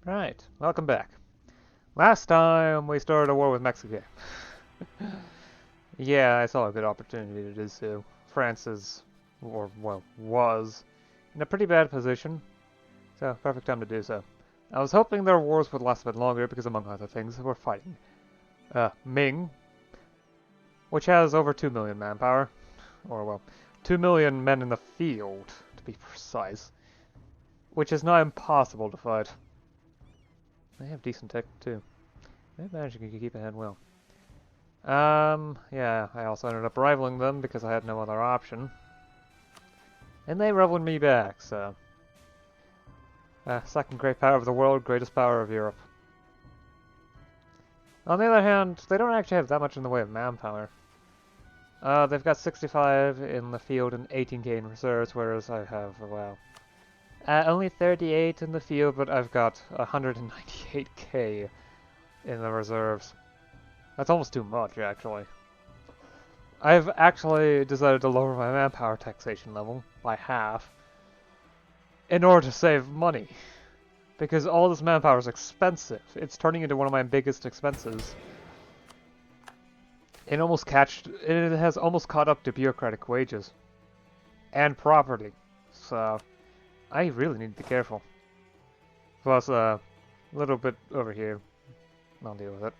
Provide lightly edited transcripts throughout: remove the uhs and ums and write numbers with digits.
Right, welcome back. Last time we started a war with Mexico. Yeah, I saw a good opportunity to do so. France is, or well, was, in a pretty bad position, so perfect time to do so. I was hoping their wars would last a bit longer because among other things, we're fighting Ming, which has over 2 million manpower, or well, 2 million men in the field, to be precise, which is not impossible to fight. They have decent tech too. They managed to keep ahead well. Yeah, I also ended up rivaling them because I had no other option. And they rivaled me back, so... second great power of the world, greatest power of Europe. On the other hand, they don't actually have that much in the way of manpower. They've got 65 in the field and 18k in reserves, whereas I have, well... only 38 in the field, but I've got 198k in the reserves. That's almost too much, actually. I've actually decided to lower my manpower taxation level by half in order to save money. Because all this manpower is expensive. It's turning into one of my biggest expenses. It has almost caught up to bureaucratic wages. And property. So, I really need to be careful. Plus, a little bit over here. I'll deal with it.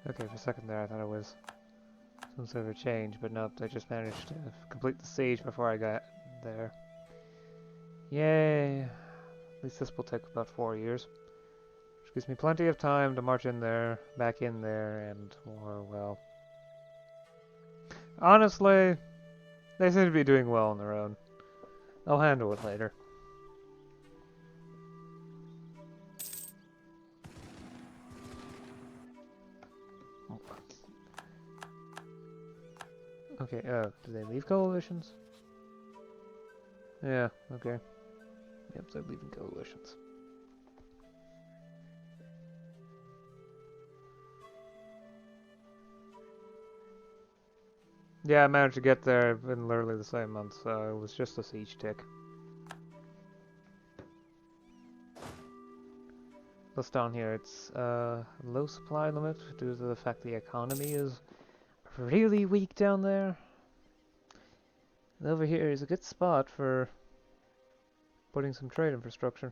Okay, for a second there I thought it was some sort of a change, but nope, I just managed to complete the siege before I got there. Yay! At least this will take about 4 years. Which gives me plenty of time to march in there, back in there, and more, well... Honestly, they seem to be doing well on their own. I'll handle it later. Okay, do they leave coalitions? Yeah, okay. Yep, they're leaving coalitions. Yeah, I managed to get there in literally the same month, so it was just a siege tick. Plus down here, it's low supply limit due to the fact the economy is really weak down there. And over here is a good spot for putting some trade infrastructure.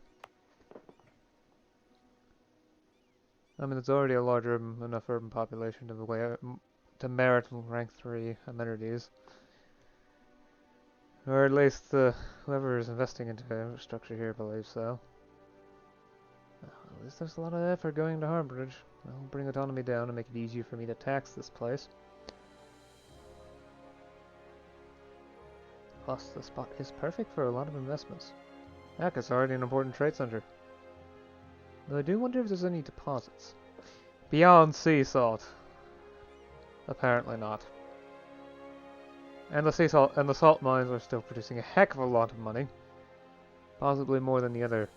I mean, it's already a larger enough urban population to merit rank 3 amenities. Or at least whoever is investing into infrastructure here believes so. At least there's a lot of effort going into Harborage. I'll bring autonomy down and make it easier for me to tax this place. Plus, the spot is perfect for a lot of investments. Heck, it's already an important trade center. Though I do wonder if there's any deposits. Beyond sea salt. Apparently not. And the sea salt and the salt mines are still producing a heck of a lot of money. Possibly more than the others.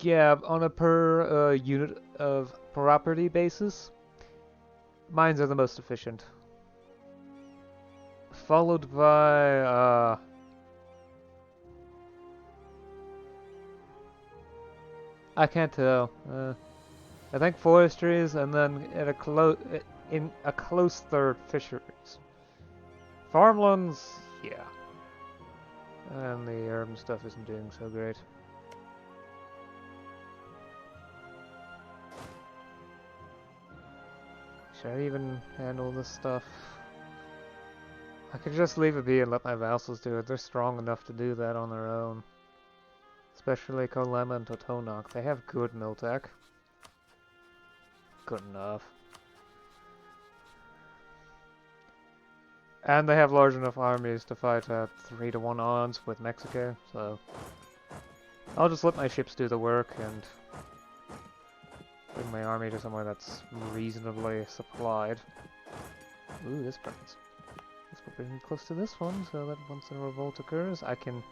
Yeah, on a per unit of property basis, mines are the most efficient. Followed by, I can't tell. I think forestries, and then in a close third, fisheries. Farmlands, yeah. And the urban stuff isn't doing so great. Should I even handle this stuff? I could just leave it be and let my vassals do it. They're strong enough to do that on their own. Especially Colonial and Totonac. They have good mill tech. Good enough. And they have large enough armies to fight at 3-to-1 odds with Mexico, so... I'll just let my ships do the work and... bring my army to somewhere that's reasonably supplied. Ooh, this burns. This We're pretty close to this one, so that once a revolt occurs, I can,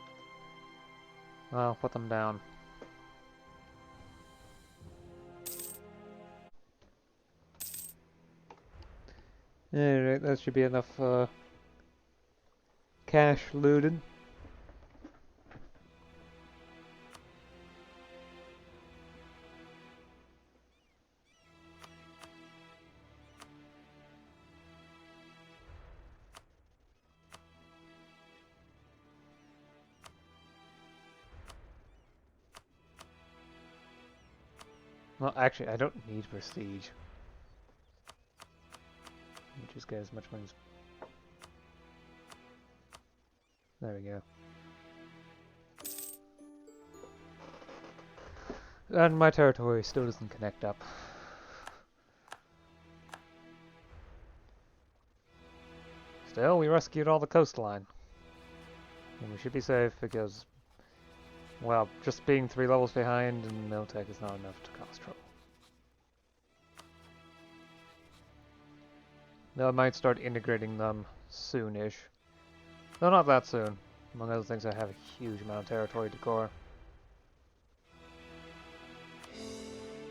well, put them down. Alright, that should be enough cash looted. Well, actually, I don't need prestige. Just get as much money as... There we go. And my territory still doesn't connect up. Still, we rescued all the coastline. And we should be safe because, well, just being 3 levels behind in Miltech is not enough to cause trouble. Though I might start integrating them soonish. No, not that soon. Among other things, I have a huge amount of territory to core.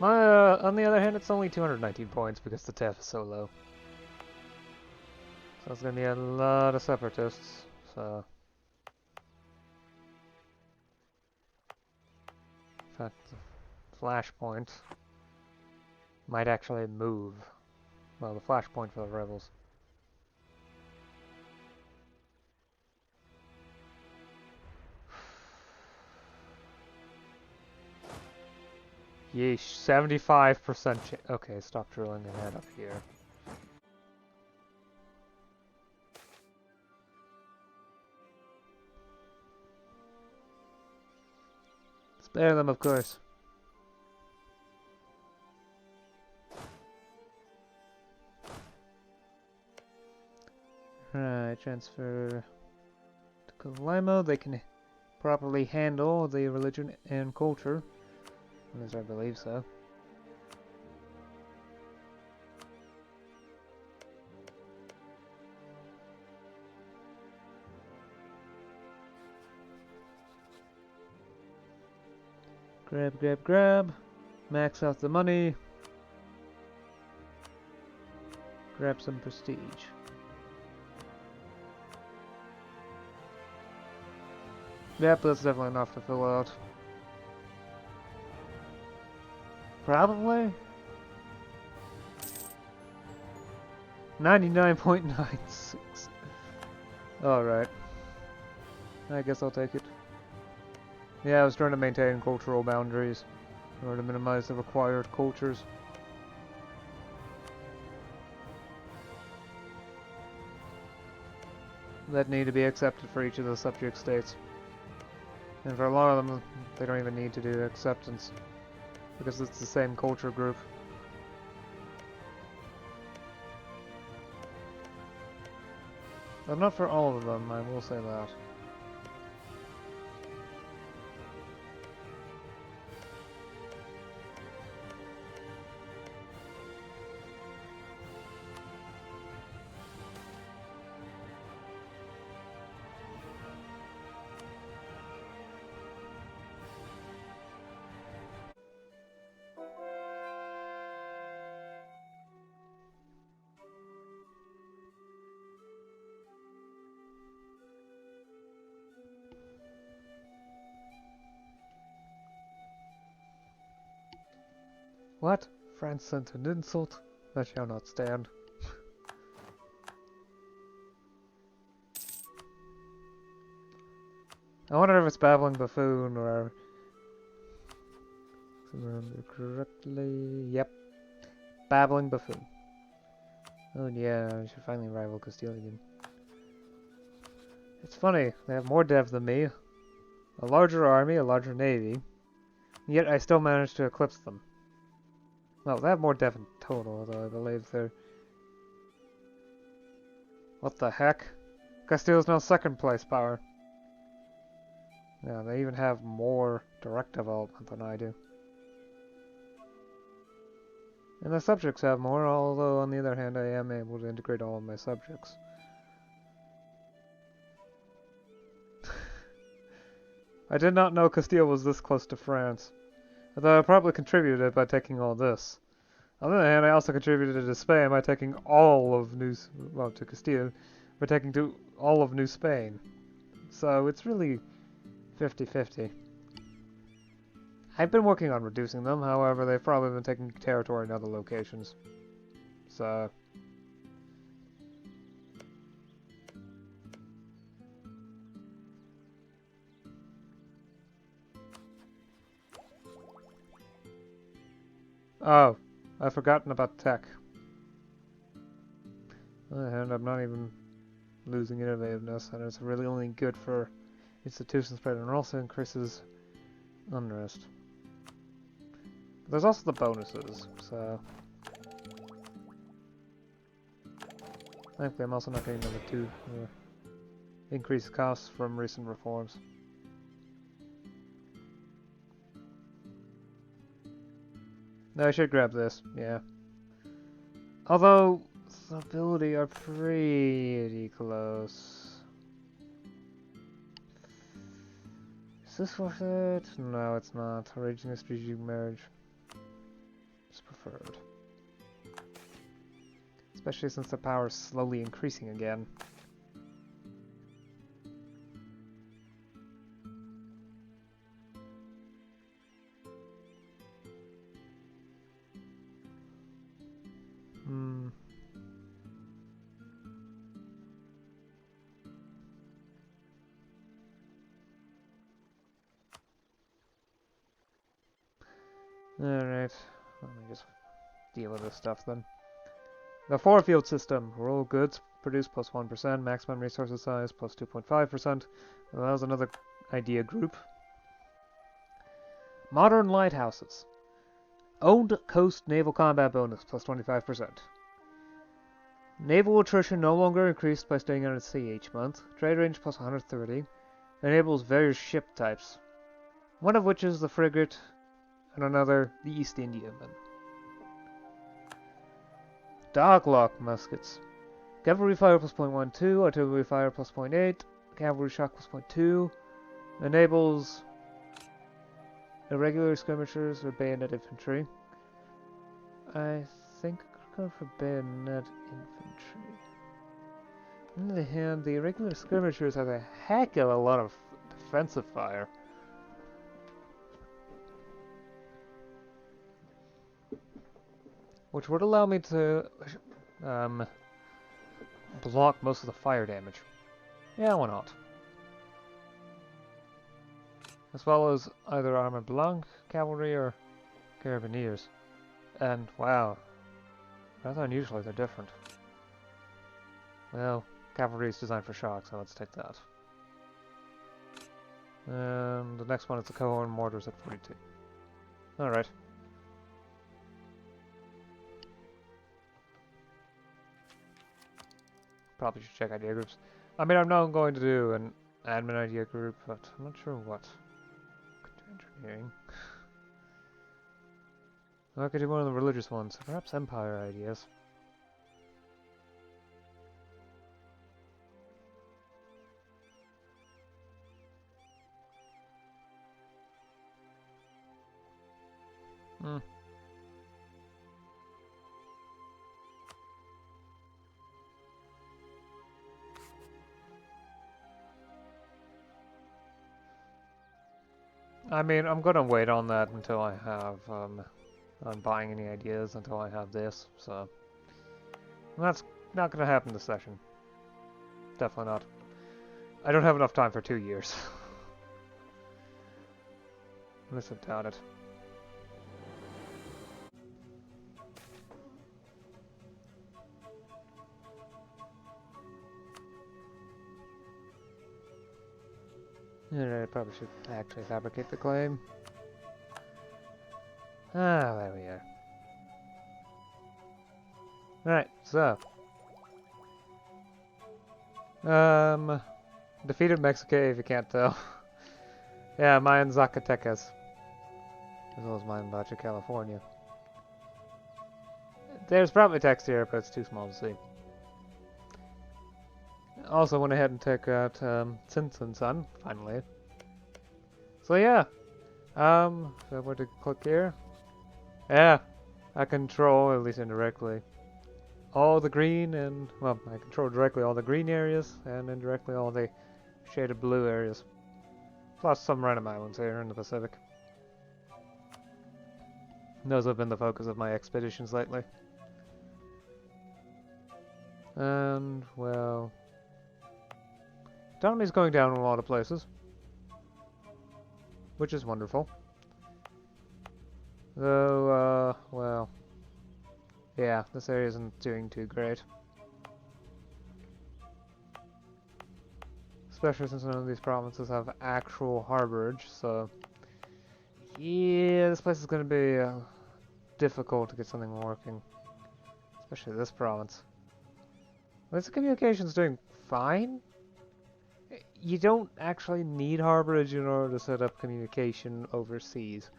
On the other hand, it's only 219 points because the TEF is so low. So it's gonna be a lot of separatists, so... In fact, the flashpoint might actually move. Well, the flashpoint for the rebels. Yeesh, 75% okay, stop drilling and head up here. Spare them, of course. Right, transfer to Colonial. They can properly handle the religion and culture. At least I believe so. Grab, grab, grab. Max out the money. Grab some prestige. Yep, that's definitely enough to fill out. Probably? 99.96. Alright. I guess I'll take it. Yeah, I was trying to maintain cultural boundaries in order to minimize the required cultures. That need to be accepted for each of the subject states. And for a lot of them, they don't even need to do acceptance, because it's the same culture group. But not for all of them, I will say that. What? France sent an insult? That shall not stand. I wonder if it's Babbling Buffoon or... If I remember correctly... Yep. Babbling Buffoon. Oh yeah, I should finally rival Castilian. It's funny, they have more dev than me. A larger army, a larger navy. Yet I still managed to eclipse them. Well, they have more dev in total, though I believe they're... What the heck? Castile's now second place power. Yeah, they even have more direct development than I do. And the subjects have more, although on the other hand I am able to integrate all of my subjects. I did not know Castile was this close to France. Although I probably contributed by taking all this. On the other hand, I also contributed to Spain by taking all of to Castile, by taking to all of New Spain. So it's really 50-50. I've been working on reducing them, however, they've probably been taking territory in other locations. So... Oh, I've forgotten about tech. On the other hand, I'm not even losing innovativeness, and it's really only good for institution spread, and it also increases unrest. But there's also the bonuses, so... Thankfully, I'm also not getting number 2 increased costs from recent reforms. No, I should grab this, yeah. Although, stability are pretty close. Is this worth it? No, it's not. Arranging a strategic marriage is preferred. Especially since the power is slowly increasing again. Alright, let me just deal with this stuff then. The 4-field system. Rural goods produce plus 1%, maximum resources size plus 2.5%. Allows another idea group. Modern lighthouses. Owned coast naval combat bonus plus 25%. Naval attrition no longer increased by staying out at sea each month. Trade range plus 130. Enables various ship types. One of which is the frigate, and another the East Indiaman. Doglock muskets. Cavalry fire plus 0.12, artillery fire plus 0.8, cavalry shock plus 0.2. Enables irregular skirmishers or bayonet infantry. I think I'll go for bayonet infantry. On the other hand, the irregular skirmishers have a heck of a lot of defensive fire. Which would allow me to block most of the fire damage. Yeah, why not? As well as either armor blanc, cavalry, or carabineers. And wow, rather unusually they're different. Well, cavalry is designed for shock, so let's take that. And the next one is the cohort mortars at 42. Alright. Probably should check idea groups. I mean, I'm now going to do an admin idea group, but I'm not sure what. Engineering. I could do one of the religious ones, perhaps empire ideas. I mean, I'm gonna wait on that until I have, on buying any ideas until I have this, so... That's not gonna happen this session. Definitely not. I don't have enough time for 2 years. I doubt it. I probably should actually fabricate the claim. Ah, there we are. Alright, so. Defeated Mexique, if you can't tell. Yeah, mine Zacatecas. As well as mine Baja California. There's probably text here, but it's too small to see. Also went ahead and took out Tzintzuntzan, finally. So yeah, if I were to click here, yeah, I control, at least indirectly, all the green and, well, I control directly all the green areas and indirectly all the shaded blue areas. Plus some random islands here in the Pacific. Those have been the focus of my expeditions lately. And, well, economy's going down in a lot of places, which is wonderful. Though, well, yeah, this area isn't doing too great. Especially since none of these provinces have actual harborage, so yeah, this place is going to be difficult to get something working. Especially this province. At least the communication's doing fine. You don't actually need harborage in order to set up communication overseas.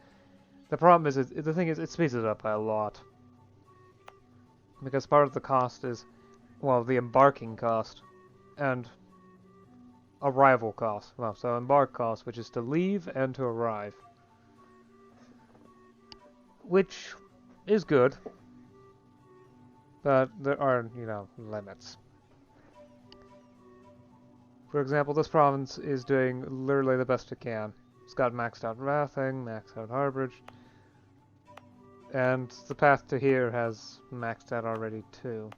The problem is, the thing is, it speeds it up by a lot. Because part of the cost is, well, the embarking cost and arrival cost. Well, so embark cost, which is to leave and to arrive. Which is good, but there are, you know, limits. For example, this province is doing literally the best it can. It's got maxed out rathing, maxed out harborage, and the path to here has maxed out already too.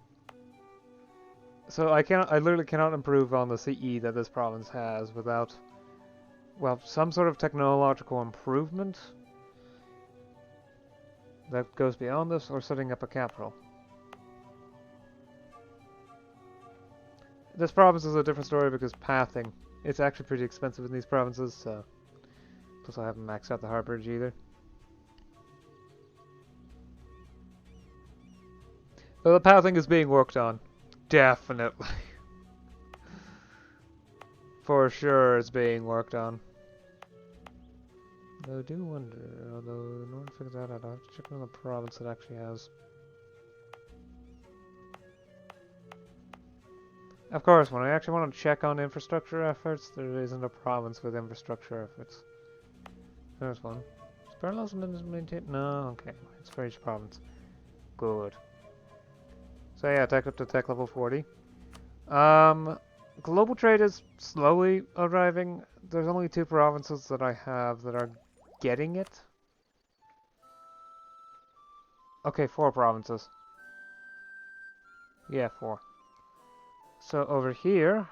So I literally cannot improve on the CE that this province has without, well, some sort of technological improvement that goes beyond this, or setting up a capital. This province is a different story because pathing, it's actually pretty expensive in these provinces, so plus I haven't maxed out the harborage either. So the pathing is being worked on. Definitely. For sure it's being worked on. Though I do wonder, although in order to figure that out, I have to check on the province that actually has. Of course, when I actually want to check on infrastructure efforts, there isn't a province with infrastructure efforts. There's one. Is parallelism maintained? No, okay. It's for each province. Good. So yeah, tech up to tech level 40. Global trade is slowly arriving. There's only 2 provinces that I have that are getting it. Okay, 4 provinces. Yeah, 4. So over here,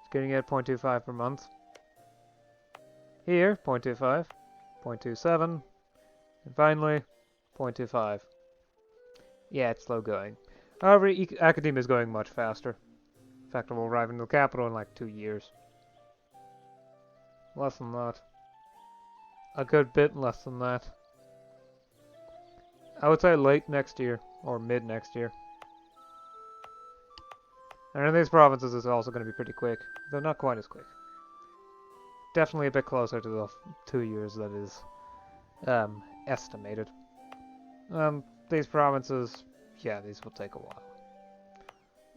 it's getting at 0.25 per month. Here, 0.25, 0.27, and finally, 0.25. Yeah, it's slow going. However, academia is going much faster. In fact, it will arrive in the capital in like 2 years. Less than that. A good bit less than that. I would say late next year, or mid next year. And in these provinces, it's also going to be pretty quick, though not quite as quick. Definitely a bit closer to the 2 years that is estimated. These provinces, yeah, these will take a while.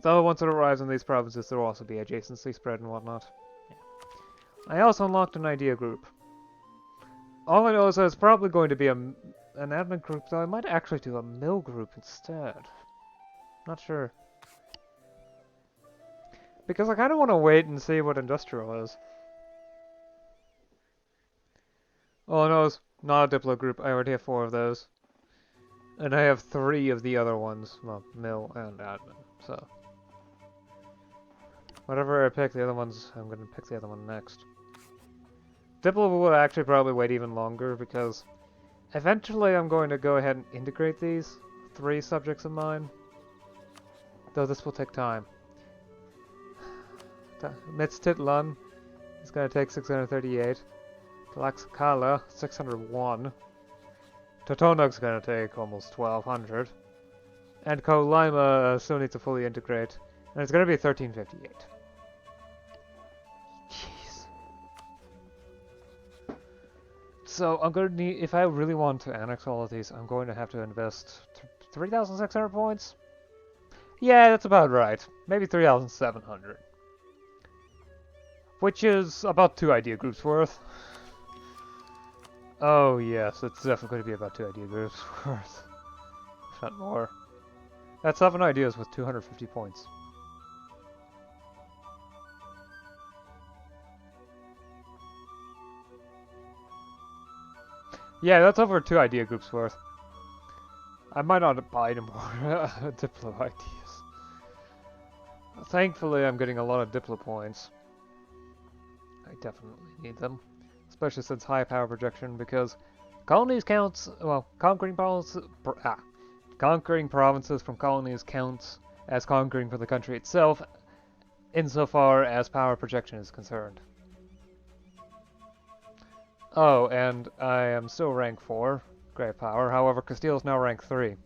Though once it arrives in these provinces, there will also be adjacency spread and whatnot. Yeah. I also unlocked an idea group. All I know is that it's probably going to be an admin group, though I might actually do a mill group instead. Not sure. Because I kind of want to wait and see what industrial is. Oh no, it's not a Diplo group. I already have 4 of those. And I have 3 of the other ones. Well, mill and admin, so. Whatever I pick, the other ones, I'm going to pick the other one next. Diplo will actually probably wait even longer because eventually I'm going to go ahead and integrate these 3 subjects of mine. Though this will take time. Tzintzuntzan is going to take 638. Tlaxcala, 601. Totonag's going to take almost 1200. And Colima still needs to fully integrate. And it's going to be 1358. Jeez. So I'm going to need, if I really want to annex all of these, I'm going to have to invest 3,600 points? Yeah, that's about right. Maybe 3,700. which is about 2 idea groups worth. Oh yes, it's definitely going to be about 2 idea groups worth. If not more. That's 7 ideas with 250 points. Yeah, that's over 2 idea groups worth. I might not buy any more Diplo ideas. Thankfully, I'm getting a lot of Diplo points. I definitely need them. Especially since high power projection, because colonies counts, well, conquering provinces from colonies counts as conquering for the country itself, insofar as power projection is concerned. Oh, and I am still rank 4, Great Power, however Castile is now rank 3.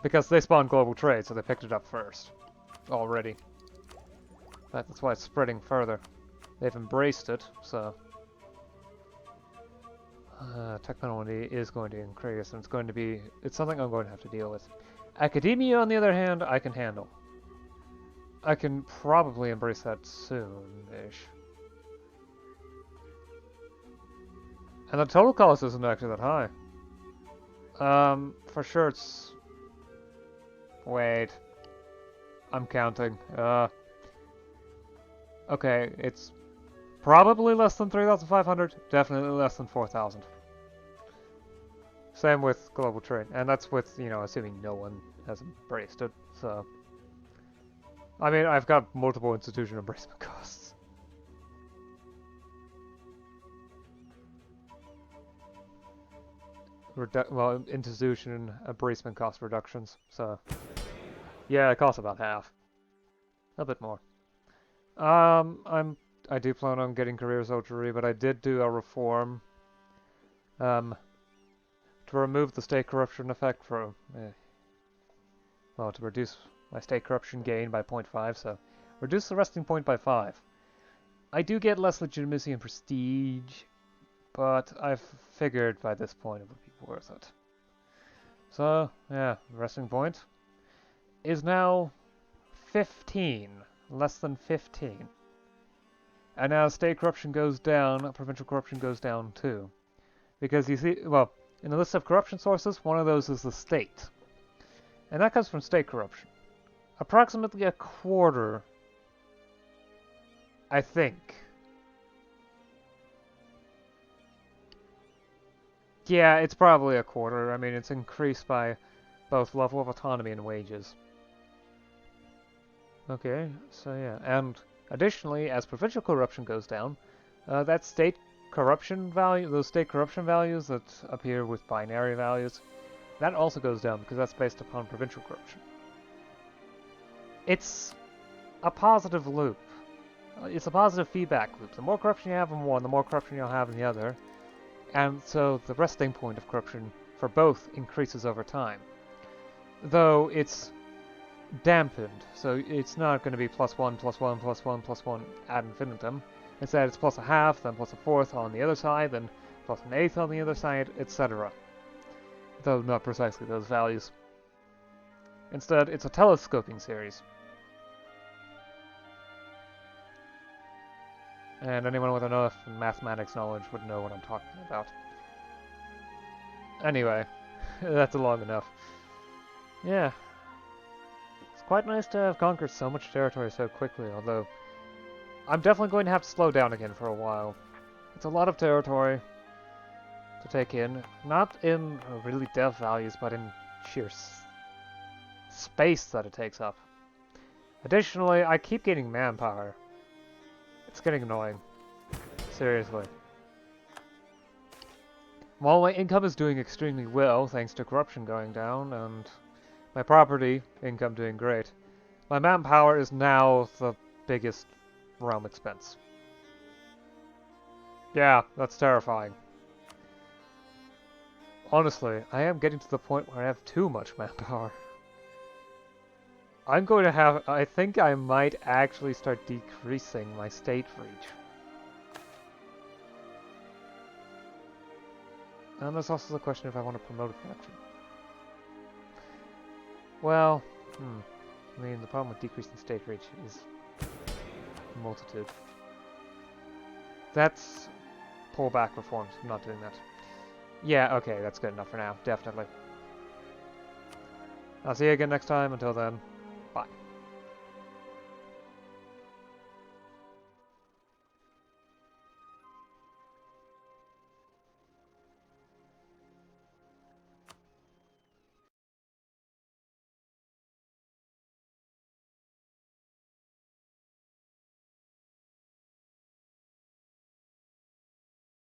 Because they spawned global trade, so they picked it up first. Already. That's why it's spreading further. They've embraced it, so... technology is going to increase, and it's something I'm going to have to deal with. Academia, on the other hand, I can handle. I can probably embrace that soon-ish. And the total cost isn't actually that high. For sure it's... Wait. I'm counting. Okay, it's probably less than 3,500, definitely less than 4,000. Same with global trade, and that's with, you know, assuming no one has embraced it, so... I mean, I've got multiple institution embracement costs. Well, institution embracement cost reductions, so... Yeah, it costs about half. A bit more. I do plan on getting career soldiery, but I did do a reform. To remove the state corruption effect from... well, to reduce my state corruption gain by 0.5, so... Reduce the resting point by 5. I do get less legitimacy and prestige, but I've figured by this point it would be worth it. So, yeah, resting point is now 15. Less than 15. And as state corruption goes down, provincial corruption goes down too. Because you see, well, in the list of corruption sources, one of those is the state. And that comes from state corruption. Approximately a quarter, I think. Yeah, it's probably a quarter. I mean, it's increased by both level of autonomy and wages. Okay, so yeah, and additionally, as provincial corruption goes down, that state corruption value, those state corruption values that appear with binary values, that also goes down because that's based upon provincial corruption. It's a positive loop. It's a positive feedback loop. The more corruption you have in one, the more corruption you'll have in the other, and so the resting point of corruption for both increases over time. Though it's dampened, so it's not going to be +1, +1, +1, +1 ad infinitum. Instead, it's +0.5, then +1/4 on the other side, then +1/8 on the other side, etc. Though not precisely those values. Instead, it's a telescoping series. And anyone with enough mathematics knowledge would know what I'm talking about. Anyway, that's long enough. Yeah. It's quite nice to have conquered so much territory so quickly, although I'm definitely going to have to slow down again for a while. It's a lot of territory to take in, not in really dev values, but in sheer space that it takes up. Additionally, I keep gaining manpower. It's getting annoying. Seriously. While my income is doing extremely well, thanks to corruption going down, and my property income doing great, my manpower is now the biggest realm expense. Yeah, that's terrifying. Honestly, I am getting to the point where I have too much manpower. I'm going to have... I think I might actually start decreasing my state reach. And there's also the question if I want to promote a faction. Well, I mean, the problem with decreasing state reach is a multitude. That's pullback reforms. I'm not doing that. Yeah, okay, that's good enough for now. Definitely. I'll see you again next time. Until then.